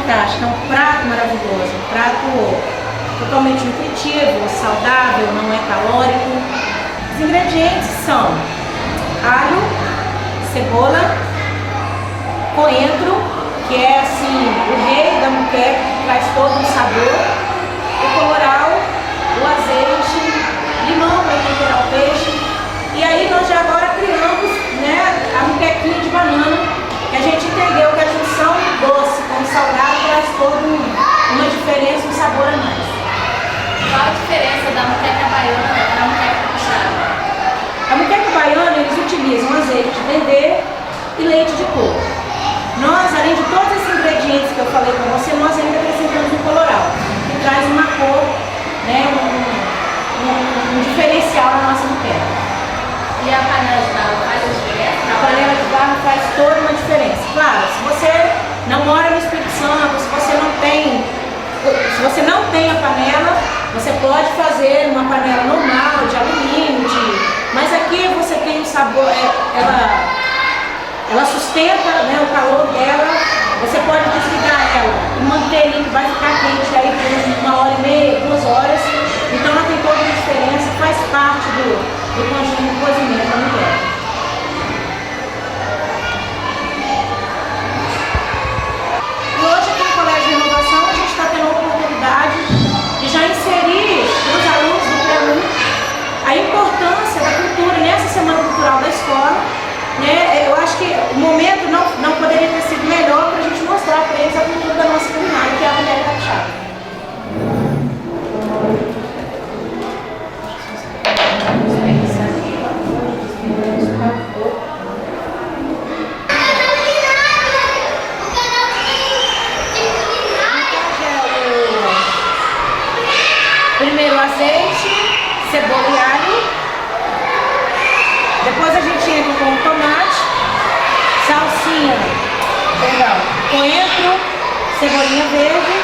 fantástica, é um prato maravilhoso, um prato totalmente nutritivo, saudável, não é calórico. Os ingredientes são alho, cebola, coentro, que é assim, o rei da moqueca, que traz todo o sabor, o colorau, o azeite, limão para temperar o peixe. E aí nós já agora criamos, né, a moquequinha de banana, que a gente entendeu que a junção doce com o salgado traz toda uma diferença, um sabor a mais. Qual a diferença da moqueca baiana para a moqueca capixaba? A moqueca baiana, eles utilizam azeite de dendê e leite de coco. Nós, além de todos esses ingredientes que eu falei com você, nós ainda acrescentamos um colorau, que traz uma cor, né, um diferencial na nossa moqueca. E a panela de barro faz a diferença? A panela de barro faz toda uma diferença. Claro, se você não mora no Espírito Santo, se você não tem a panela, você pode fazer uma panela normal, de alumínio, mas aqui você tem o sabor, ela sustenta, né, o calor dela, você pode desligar ela e manter ali que vai ficar quente aí por 1h30, 2 horas. Então ela tem toda a diferença, faz parte do conjunto de cozimento da mulher. E hoje aqui no Colégio de Inovação a gente está tendo a oportunidade de já inserir para os alunos do pré-1 a importância da cultura nessa Semana Cultural da escola. Né? Eu acho que o momento não poderia ter sido melhor para a gente mostrar para eles a cultura da nossa culinária, que é a mulher capixaba. Primeiro azeite, cebola e alho. Depois a gente entra com tomate, salsinha, coentro, cebolinha verde,